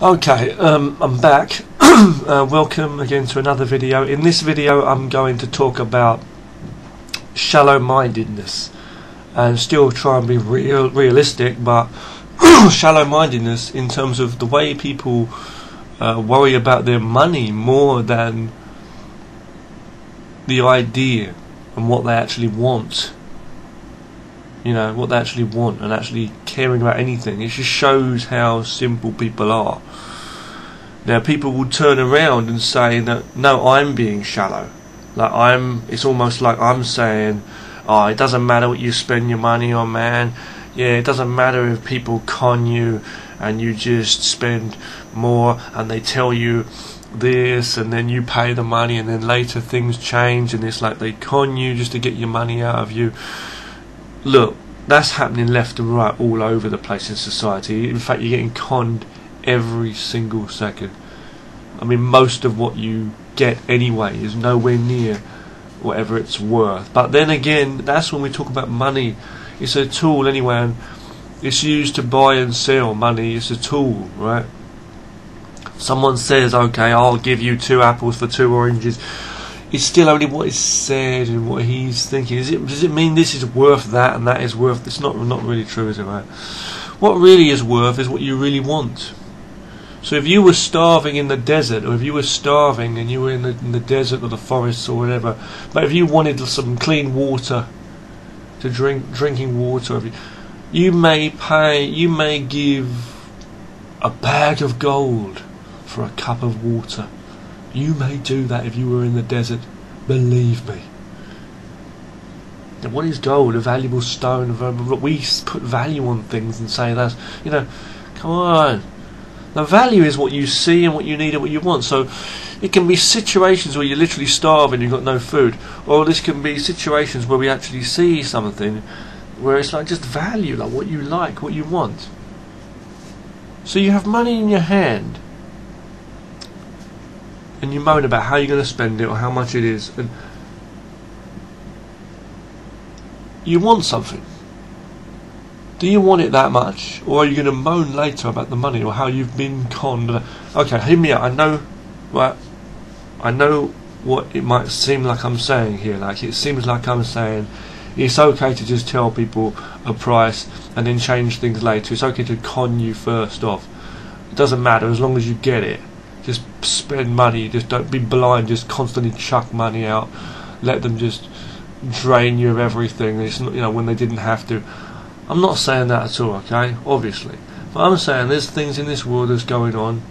Okay, I'm back. Welcome again to another video. In this video I'm going to talk about shallow-mindedness and still try and be realistic, but shallow-mindedness in terms of the way people worry about their money more than the idea and what they actually want. You know, what they actually want and actually caring about anything. It just shows how simple people are. Now people will turn around and say that, no, I'm being shallow. It's almost like I'm saying, oh, it doesn't matter what you spend your money on, man. Yeah, it doesn't matter if people con you and you just spend more and they tell you this and then you pay the money and then later things change and it's like they con you just to get your money out of you. Look, that's happening left and right all over the place in society. In fact, you're getting conned every single second. I mean, most of what you get anyway is nowhere near whatever it's worth. But then again, that's when we talk about money. It's a tool anyway, and it's used to buy and sell. Money is a tool, right? Someone says, okay, I'll give you 2 apples for 2 oranges. It's still only what is said and what he's thinking. Does it mean this is worth that and that is worth? It's not really true, is it, right? What really is worth is what you really want. So if you were starving in the desert, or if you were starving and you were in the desert or the forests or whatever, but if you wanted some clean water to drinking water, you may give a bag of gold for a cup of water. You may do that if you were in the desert, believe me. And what is gold? A valuable stone. We put value on things and say that's, you know, come on. The value is what you see and what you need and what you want. So it can be situations where you're literally starving, you've got no food, or this can be situations where we actually see something where it's like just value, like what you like, what you want. So you have money in your hand and you moan about how you're going to spend it or how much it is, and you want something. Do you want it that much, or are you going to moan later about the money or how you've been conned? Okay, hear me out. I know, right? I know what it might seem like I'm saying here. Like it seems like I'm saying it's okay to just tell people a price and then change things later. It's okay to con you first off. It doesn't matter as long as you get it. Just spend money. Just don't be blind. Just constantly chuck money out. Let them just drain you of everything. It's not, you know, when they didn't have to. I'm not saying that at all, okay? Obviously, but I'm saying there's things in this world that's going on,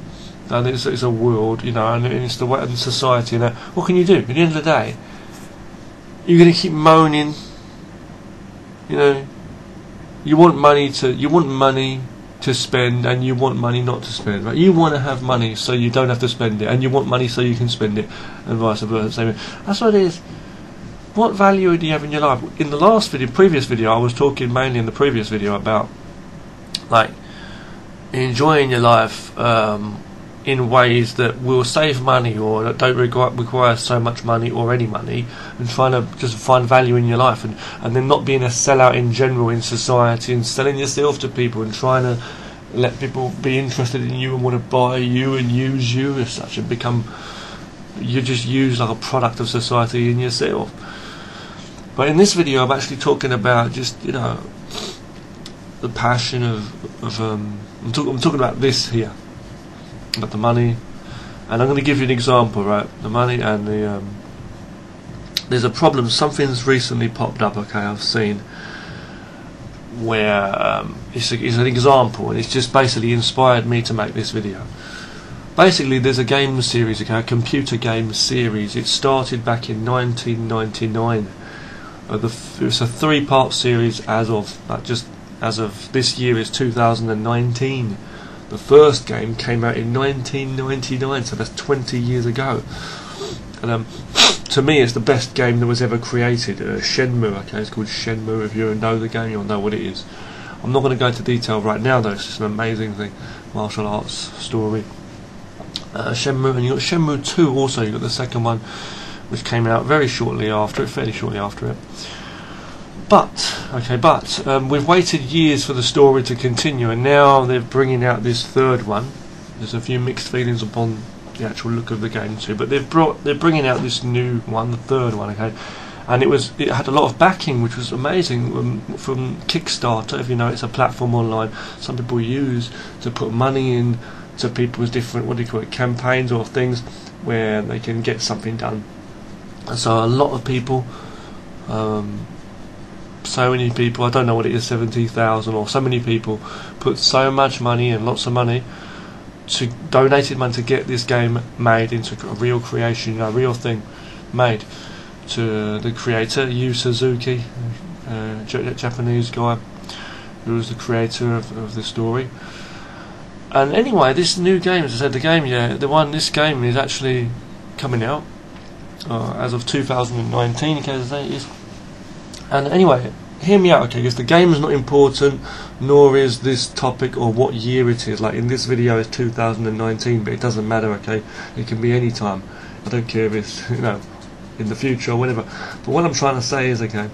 and it's a world, you know, and it's the way in society. You know, what can you do? At the end of the day, you're going to keep moaning. You know, you want money to spend, and you want money not to spend. Right? You want to have money so you don't have to spend it, and you want money so you can spend it, and vice versa. That's what it is. What value do you have in your life? In the previous video, I was talking mainly in the previous video about like enjoying your life in ways that will save money or that don't require so much money or any money, and trying to just find value in your life, and then not being a sellout in general in society and selling yourself to people and trying to let people be interested in you and want to buy you and use you as such and become you just use like a product of society in yourself. But in this video I'm actually talking about just, you know, the passion I'm talking about this here, about the money, and I'm going to give you an example, right? The money and the there's a problem. Something's recently popped up, okay, I've seen, where it's an example, and it's just basically inspired me to make this video. Basically, there's a game series, okay, a computer game series. It started back in 1999. It was a 3-part series as of this year is 2019. The first game came out in 1999, so that's 20 years ago. And to me, it's the best game that was ever created. Shenmue, okay, it's called Shenmue. If you know the game, you'll know what it is. I'm not going to go into detail right now, though. It's just an amazing thing, martial arts story. Shenmue, and you got Shenmue 2 also. You got the second one, which came out fairly shortly after it. But we've waited years for the story to continue, and now they're bringing out this third one, There's a few mixed feelings upon the actual look of the game too, but they're bringing out this new one, the third one, okay, and it had a lot of backing, which was amazing, from Kickstarter. If you know, it's a platform online some people use to put money in to people's different, what do you call it, campaigns or things where they can get something done. And so a lot of people, so many people, I don't know what it is, 70,000 or so many people put so much money and lots of money donated money to get this game made into a real creation, a real thing made, to the creator Yu Suzuki, Japanese guy who was the creator of the story. And anyway, this new game, as I said, this game is actually coming out as of 2019, in case it is. And anyway, hear me out, okay, because the game is not important, nor is this topic or what year it is. Like in this video it's 2019, but it doesn't matter, okay, it can be any time. I don't care if it's, you know, in the future or whatever. But what I'm trying to say is, okay,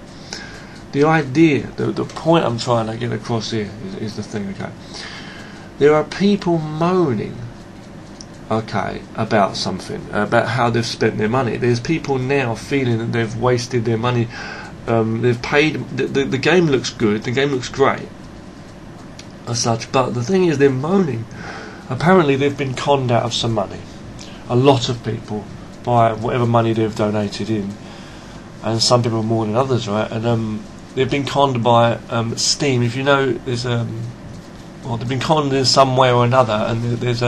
the idea, the point I'm trying to get across here is the thing, okay. There are people moaning, okay, about something, about how they've spent their money. There's people now feeling that they've wasted their money. They've paid. The game looks good. The game looks great, as such. But the thing is, they're moaning. Apparently, they've been conned out of some money. A lot of people, by whatever money they've donated in, and some people more than others, right? And they've been conned by Steam. If you know, there's well, they've been conned in some way or another, and there's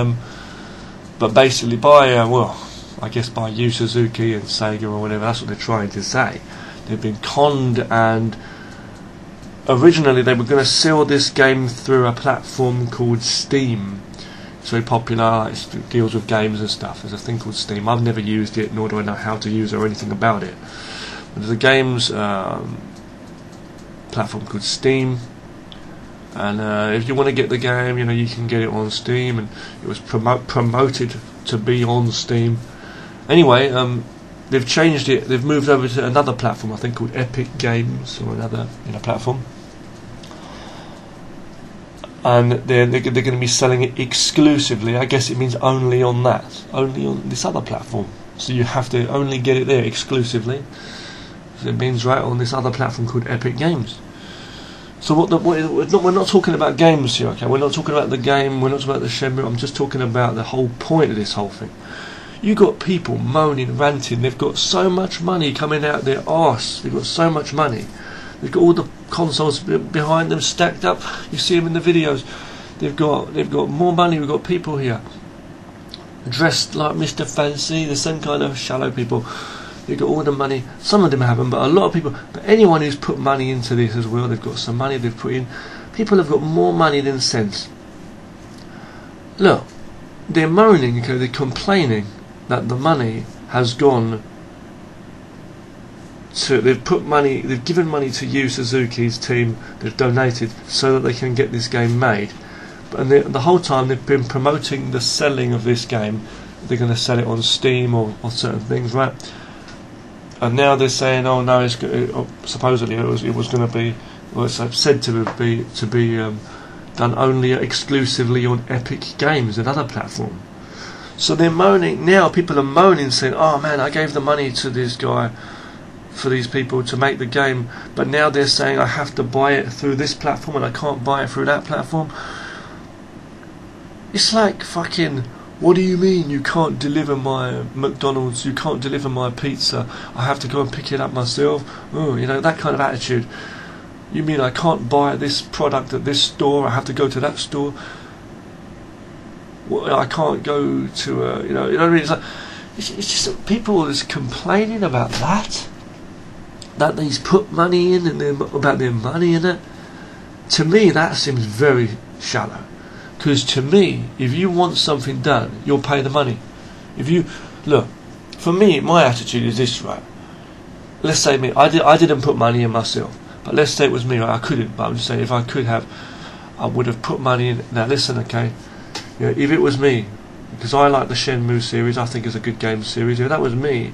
but basically by I guess by Yu Suzuki and Sega or whatever. That's what they're trying to say. They've been conned, and originally they were going to sell this game through a platform called Steam. It's very popular, it deals with games and stuff. There's a thing called Steam. I've never used it, nor do I know how to use it or anything about it. But there's a games platform called Steam, and if you want to get the game, you know, you can get it on Steam, and it was promoted to be on Steam. Anyway, they've changed it. They've moved over to another platform, I think, called Epic Games, or another platform. And they're going to be selling it exclusively. I guess it means only on that, only on this other platform. So you have to only get it there exclusively. So it means right on this other platform called Epic Games. So we're not talking about games here, okay? We're not talking about the game. We're not talking about the Shenmue. I'm just talking about the whole point of this whole thing. You got people moaning, ranting. They've got so much money coming out their arse. They've got so much money. They've got all the consoles behind them stacked up. You see them in the videos. They've got more money. We've got people here dressed like Mr. Fancy. The same kind of shallow people. They've got all the money. Some of them haven't, but a lot of people. But anyone who's put money into this as well, they've got some money they've put in. People have got more money than sense. Look, they're moaning, okay, they're complaining that the money has gone to, they've given money to Yu Suzuki's team, they've donated so that they can get this game made. And the whole time they've been promoting the selling of this game. They're going to sell it on Steam or certain things, right? And now they're saying, oh no, supposedly it was going to be, well, it's said to be done only exclusively on Epic Games, another platform. So they're moaning now. People are moaning, saying, "Oh man, I gave the money to this guy, for these people to make the game, but now they're saying I have to buy it through this platform and I can't buy it through that platform." It's like fucking. What do you mean you can't deliver my McDonald's? You can't deliver my pizza? I have to go and pick it up myself. Oh, you know, that kind of attitude. You mean I can't buy this product at this store? I have to go to that store. I can't go to you know what I mean? It's just people are just complaining about that they've put money in and about their money in it. To me, that seems very shallow. Because to me, if you want something done, you'll pay the money. If you look, for me, my attitude is this, right? Let's say me, I didn't put money in myself, but let's say it was me, right? I couldn't, but I'm just saying if I could have, I would have put money in. Now listen, okay. You know, if it was me, because I like the Shenmue series, I think it's a good game series. If that was me,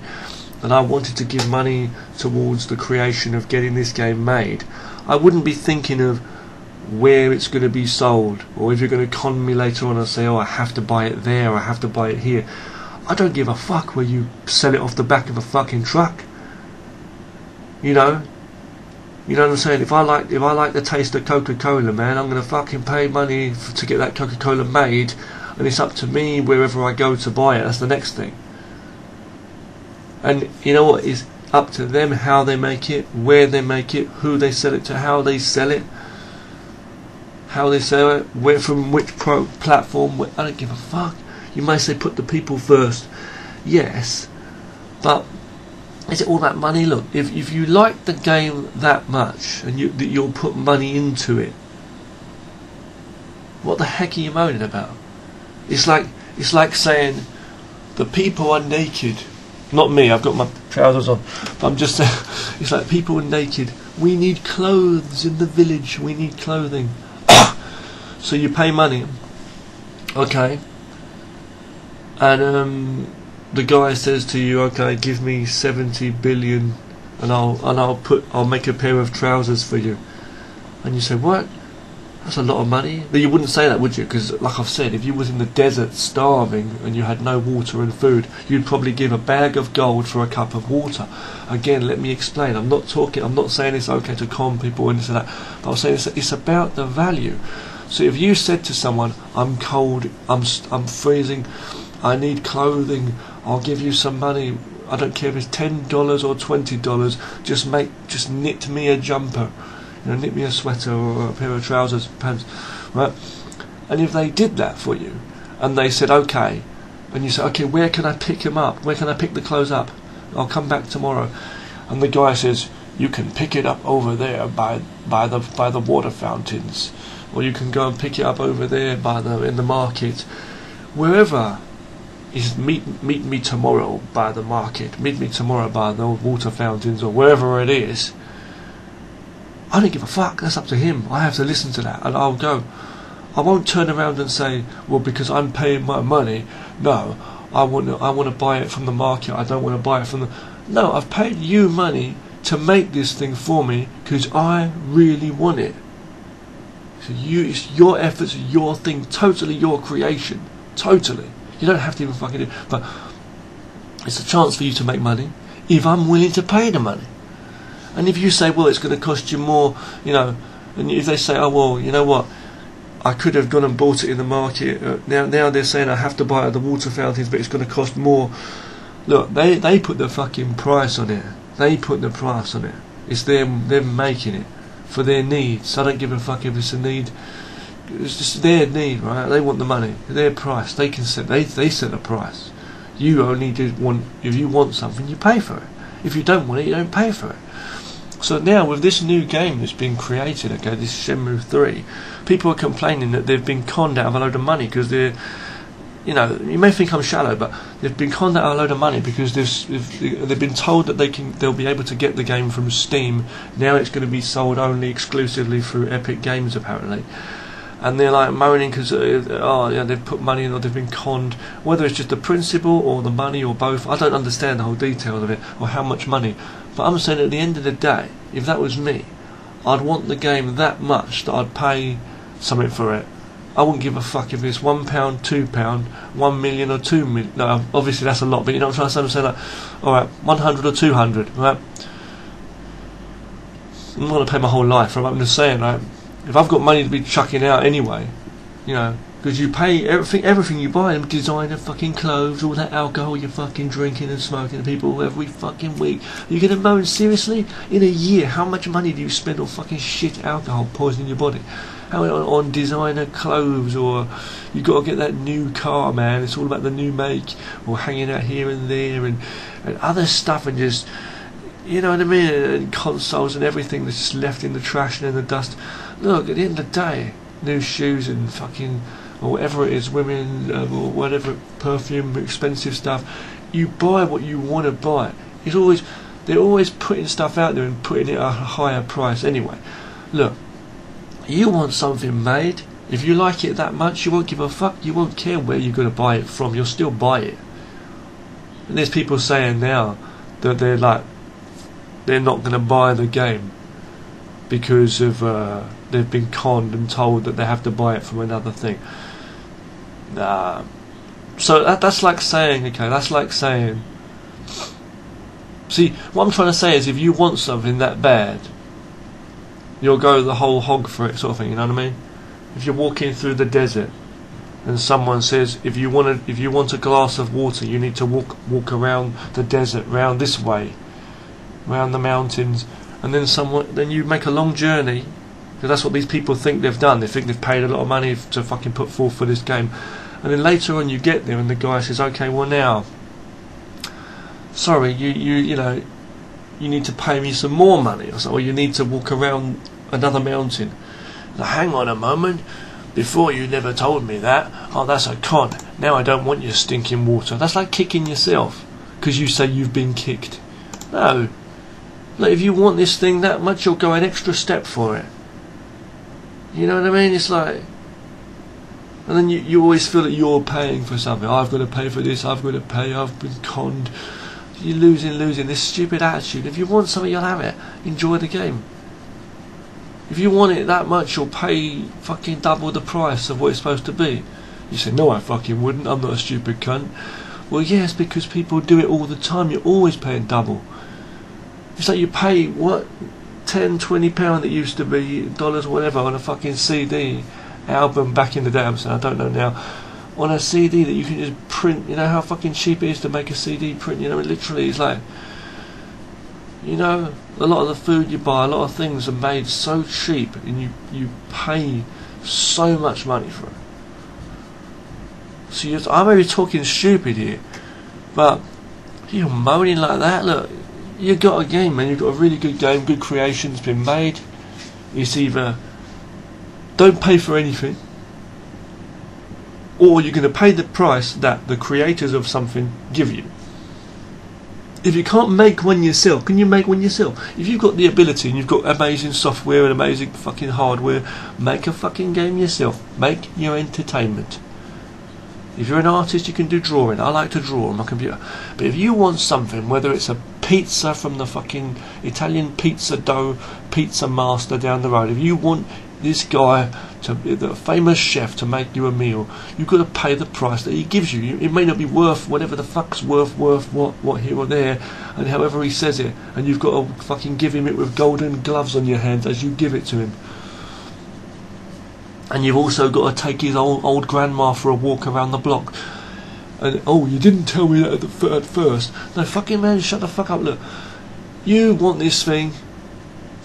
and I wanted to give money towards the creation of getting this game made, I wouldn't be thinking of where it's going to be sold, or if you're going to con me later on and say, oh, I have to buy it there, or I have to buy it here. I don't give a fuck where you sell it off the back of a fucking truck. You know what I'm saying? If I like the taste of Coca-Cola, man, I'm going to fucking pay money to get that Coca-Cola made, and it's up to me wherever I go to buy it. That's the next thing. And you know what? It's up to them how they make it, where they make it, who they sell it to, how they sell it, where, from which platform. I don't give a fuck. You may say put the people first. Yes, but is it all about money? Look, if you like the game that much and you'll put money into it, what the heck are you moaning about? It's like saying the people are naked. Not me, I've got my trousers on. But I'm just saying, it's like people are naked. We need clothes in the village. We need clothing. So you pay money, okay? And the guy says to you, okay, give me 70 billion, and I'll make a pair of trousers for you. And you say, what? That's a lot of money. But you wouldn't say that, would you? Because, like I've said, if you was in the desert starving and you had no water and food, you'd probably give a bag of gold for a cup of water. Again, let me explain. I'm not saying it's okay to con people and this and that. But I'm saying it's about the value. So if you said to someone, I'm cold, I'm freezing, I need clothing, I'll give you some money, I don't care if it's $10 or $20, just knit me a jumper, knit me a sweater or a pair of trousers, pants, right? And if they did that for you, and they said okay, and you say, okay, where can I pick them up? Where can I pick the clothes up? I'll come back tomorrow. And the guy says, you can pick it up over there by the water fountains, or you can go and pick it up over there in the market, wherever. Is meet me tomorrow by the market, meet me tomorrow by the water fountains, or wherever it is. I don't give a fuck. That's up to him. I have to listen to that, and I'll go. I won't turn around and say, well, because I'm paying my money. No, I want to buy it from the market. I don't want to buy it from the. No, I've paid you money to make this thing for me because I really want it. So it's your efforts, your thing, totally your creation, totally. You don't have to even fucking do it, but it's a chance for you to make money if I'm willing to pay the money. And if you say, well, it's going to cost you more, and if they say, oh, well, you know what, I could have gone and bought it in the market, now they're saying I have to buy it at the water fountains, but it's going to cost more. Look, they put the fucking price on it. They put the price on it. It's them making it for their needs. I don't give a fuck if it's a need. It's just their need, right? They want the money, their price. They can set. They set a price. You only want. If you want something, you pay for it. If you don't want it, you don't pay for it. So now with this new game that's been created, okay, this Shenmue 3, people are complaining that they've been conned out of a load of money because they're, you may think I'm shallow, but they've been conned out of a load of money because they've been told that they'll be able to get the game from Steam. Now it's going to be sold only exclusively through Epic Games apparently. And they're like moaning because they've put money in or they've been conned. Whether it's just the principle or the money or both, I don't understand the whole details of it or how much money. But I'm saying at the end of the day, if that was me, I'd want the game that much that I'd pay something for it. I wouldn't give a fuck if it's £1, £2, 1 million or 2 million. No, obviously that's a lot, but you know what I'm trying to say? I'm saying, like, alright, 100 or 200, right? I'm not going to pay my whole life, right? I'm just saying, right? If I've got money to be chucking out anyway, because you pay everything you buy, designer fucking clothes, all that alcohol you're fucking drinking and smoking to people every fucking week. You're going to moan, seriously? In a year, how much money do you spend on fucking shit alcohol poisoning your body? How on designer clothes, or you got to get that new car, man, it's all about the new make, or hanging out here and there, and other stuff, and just, you know what I mean, and consoles and everything that's just left in the trash and in the dust. Look, at the end of the day, new shoes and fucking, or whatever it is, women, or whatever, perfume, expensive stuff, you buy what you want to buy. They're always putting stuff out there and putting it at a higher price anyway. Look, you want something made, if you like it that much, you won't give a fuck, you won't care where you're going to buy it from, you'll still buy it. And there's people saying now that they're not going to buy the game because of they've been conned and told that they have to buy it from another thing. So that's like saying, okay, that's like saying, see, what I'm trying to say is, if you want something that bad, you'll go the whole hog for it, sort of thing, you know what I mean? If you're walking through the desert and someone says, if you want a glass of water, you need to walk around the desert, round this way, round the mountains, and then you make a long journey, because that's what these people think they've done. They think they've paid a lot of money to fucking put forth for this game, and then later on you get there and the guy says, okay, well now, sorry, you know, you need to pay me some more money, or you need to walk around another mountain. Now, hang on a moment, before you never told me that. Oh, that's a con. Now I don't want your stinking water. That's like kicking yourself because you say you've been kicked. No. Like, if you want this thing that much, you'll go an extra step for it. You know what I mean? It's like, and then you always feel that you're paying for something. I've got to pay for this, I've got to pay, I've been conned. You're losing this stupid attitude. If you want something, you'll have it. Enjoy the game. If you want it that much, you'll pay fucking double the price of what it's supposed to be. You say, no, I fucking wouldn't, I'm not a stupid cunt. Well, yes, because people do it all the time. You're always paying double. It's like you pay, what, £10, £20 it used to be, dollars, whatever, on a fucking CD album back in the day. I don't know now. On a CD that you can just print. You know how fucking cheap it is to make a CD print? You know, literally, it's like, you know, a lot of the food you buy, a lot of things are made so cheap, and you pay so much money for it. So I may be talking stupid here, but you're moaning like that. Look, you got a game, man. You've got a really good game, good creation's been made. It's either don't pay for anything, or you're going to pay the price that the creators of something give you. If you can't make one yourself, can you make one yourself? If you've got the ability and you've got amazing software and amazing fucking hardware, make a fucking game yourself. Make your entertainment. If you're an artist, you can do drawing. I like to draw on my computer. But if you want something, whether it's a pizza from the fucking Italian pizza dough, pizza master down the road, if you want this guy, the famous chef, to make you a meal, you've got to pay the price that he gives you. It may not be worth whatever the fuck's worth what here or there, and however he says it, and you've got to fucking give him it with golden gloves on your hands as you give it to him. And you've also got to take his old grandma for a walk around the block. And oh, you didn't tell me that at first. No, fucking man, shut the fuck up. Look, you want this thing,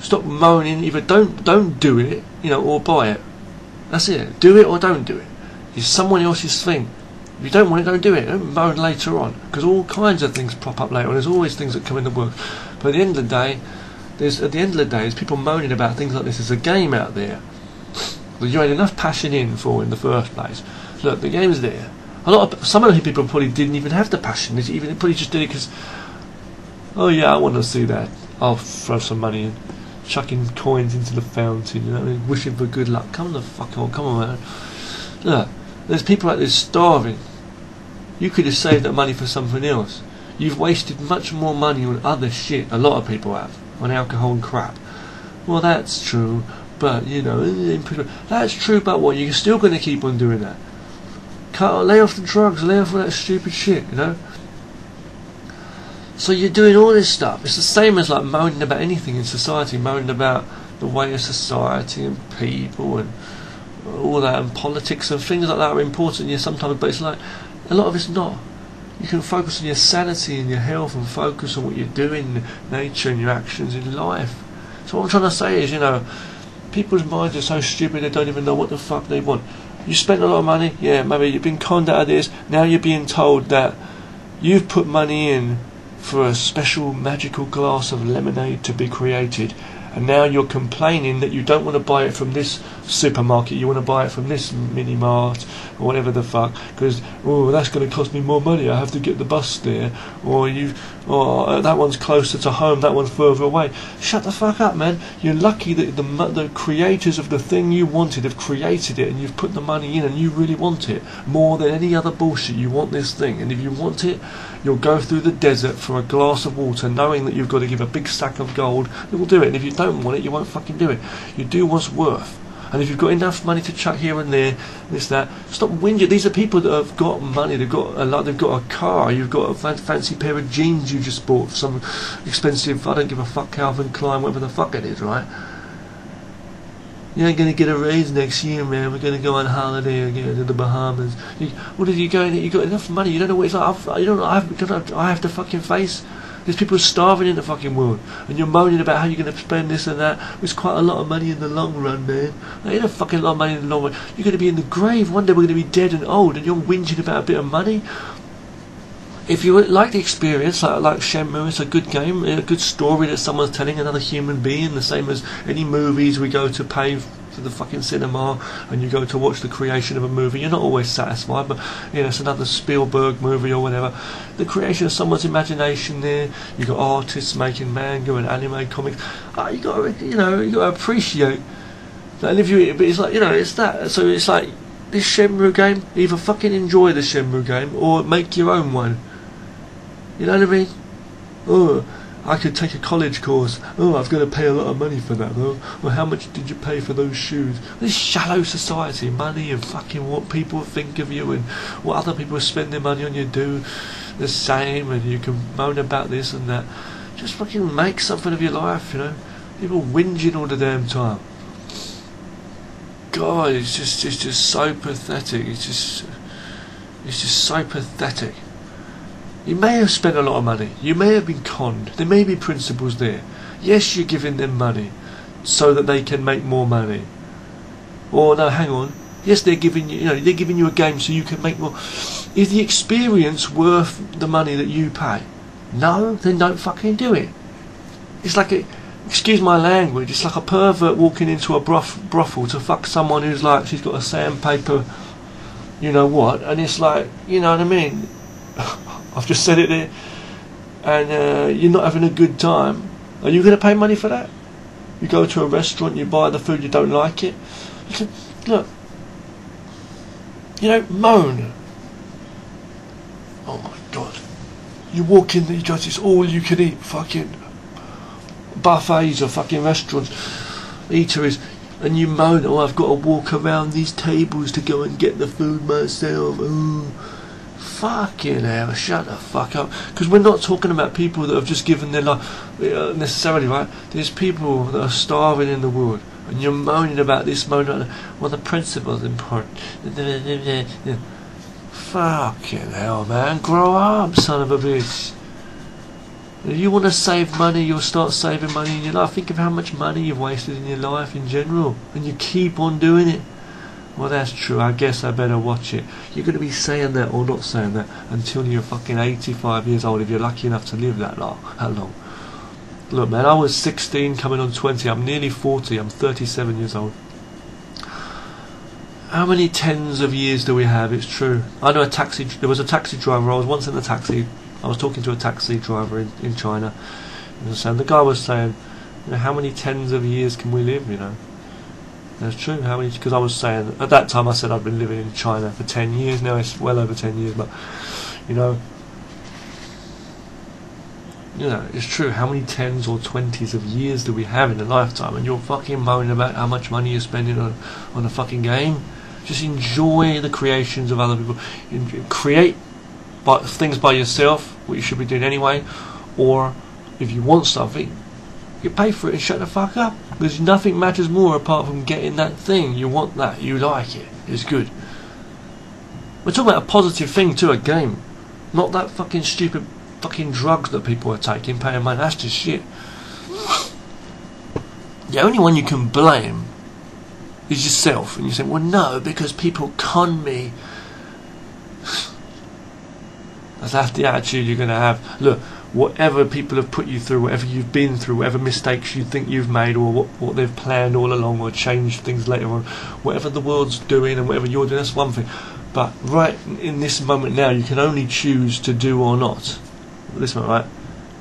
stop moaning. Either don't do it, you know, or buy it. That's it. Do it or don't do it. It's someone else's thing. If you don't want it, don't do it. Don't moan later on, because all kinds of things pop up later on. There's always things that come in the works. But at the end of the day, there's people moaning about things like this. There's a game out there that you had enough passion in the first place. Look, the game's there. Some of the people probably didn't even have the passion. They probably just did it because, oh yeah, I want to see that. I'll throw some money in. Chucking coins into the fountain, you know, wishing for good luck. Come the fuck on, come on, man. Look, there's people out there starving. You could have saved that money for something else. You've wasted much more money on other shit. A lot of people have, on alcohol and crap. Well, that's true, but you know, that's true. But what? You're still going to keep on doing that. Lay off the drugs. Lay off all that stupid shit. You know. So you're doing all this stuff. It's the same as like moaning about anything in society, moaning about the way of society and people and all that, and politics and things like that are important, yeah, sometimes, but it's like, a lot of it's not. You can focus on your sanity and your health and focus on what you're doing in nature and your actions in life. So what I'm trying to say is, you know, people's minds are so stupid they don't even know what the fuck they want. You spent a lot of money, yeah, maybe you've been conned out of this, now you're being told that you've put money in for a special magical glass of lemonade to be created, and now you're complaining that you don't want to buy it from this supermarket, you want to buy it from this mini mart or whatever the fuck, because oh, that's going to cost me more money, I have to get the bus there, or that one's closer to home, that one's further away. Shut the fuck up, man. You're lucky that the creators of the thing you wanted have created it, and you've put the money in, and you really want it more than any other bullshit. You want this thing, and if you want it, you'll go through the desert for a glass of water knowing that you've got to give a big stack of gold. You'll do it, and if you don't don't want it, you won't fucking do it. You do what's worth. And if you've got enough money to chuck here and there, this, that, stop whinging. These are people that have got money. They've got a car. You've got a fancy pair of jeans you just bought, some expensive, I don't give a fuck, Calvin Klein, whatever the fuck it is, right? You ain't going to get a raise next year, man. We're going to go on holiday again to the Bahamas. What are you going? You got enough money. You don't know what it's like. I have to fucking face. There's people starving in the fucking world, and you're moaning about how you're going to spend this and that. It's quite a lot of money in the long run, man. Ain't a fucking lot of money in the long run. You're going to be in the grave. One day we're going to be dead and old, and you're whinging about a bit of money. If you like the experience, like Shenmue, it's a good game, a good story that someone's telling another human being, the same as any movies we go to pay for the fucking cinema, and you go to watch the creation of a movie. You're not always satisfied, but you know, it's another Spielberg movie or whatever. The creation of someone's imagination there. You got artists making manga and anime comics. You got to appreciate that. And if you, but it's like, it's that. So it's like this Shenmue game. Either fucking enjoy the Shenmue game or make your own one. You know what I mean? Oh, I could take a college course. Oh, I've got to pay a lot of money for that though. Well, how much did you pay for those shoes? This shallow society, money and fucking what people think of you and what other people spend their money on you do the same, and you can moan about this and that. Just fucking make something of your life, you know. People whinging all the damn time. God, it's just so pathetic. It's just so pathetic. You may have spent a lot of money. You may have been conned. There may be principles there. Yes, you're giving them money so that they can make more money. Or no, hang on. Yes, they're giving you, they're giving you a game so you can make more. Is the experience worth the money that you pay? No, then don't fucking do it. It's like excuse my language. It's like a pervert walking into a brothel to fuck someone who's like she's got a sandpaper, you know what? And it's like, you know what I mean. I've just said it there, and you're not having a good time. Are you going to pay money for that? You go to a restaurant, you buy the food, you don't like it. Look, moan. Oh my God! You walk in, you got this all-you-can-eat fucking buffets or fucking restaurants, eateries, and you moan. Oh, I've got to walk around these tables to go and get the food myself. Ooh. Fucking hell, shut the fuck up. Because we're not talking about people that have just given their life necessarily, right? There's people that are starving in the world, and you're moaning about this, moaning about well, the principle's important. Fucking hell, man, grow up, son of a bitch. If you want to save money, you'll start saving money in your life. Think of how much money you've wasted in your life in general, and you keep on doing it. Well, that's true. I guess I better watch it. You're going to be saying that or not saying that until you're fucking 85 years old, if you're lucky enough to live that long. How long? Look, man, I was 16 coming on 20. I'm nearly 40. I'm 37 years old. How many tens of years do we have? It's true. I know there was a taxi driver. I was once in a taxi. I was talking to a taxi driver in China. And the guy was saying, how many tens of years can we live, That's true. How many? Because I was saying at that time, I said I've been living in China for 10 years. Now it's well over 10 years. But it's true. How many tens or 20s of years do we have in a lifetime? And you're fucking moaning about how much money you're spending on a fucking game. Just enjoy the creations of other people. Create things by yourself, what you should be doing anyway. Or if you want something, you pay for it and shut the fuck up. Because nothing matters more apart from getting that thing. You want that. You like it. It's good. We're talking about a positive thing to a game. Not that fucking stupid fucking drugs that people are taking, paying money. That's just shit. The only one you can blame is yourself. And you say, well, no, because people con me. That's the attitude you're going to have. Look, whatever people have put you through, whatever you've been through, whatever mistakes you think you've made, or what they've planned all along, or changed things later on, whatever the world's doing and whatever you're doing, that's one thing. But right in this moment now, you can only choose to do or not. This one, right?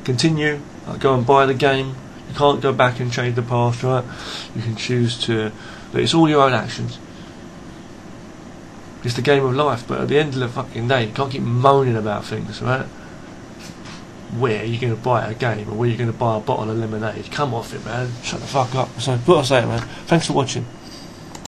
Continue, go and buy the game. You can't go back and change the past, right? You can choose to. But it's all your own actions. It's the game of life, but at the end of the fucking day, you can't keep moaning about things, right? where you're going to buy a game or where you're going to buy a bottle of lemonade. Come off it, man. Shut the fuck up. So, what I say, man. Thanks for watching.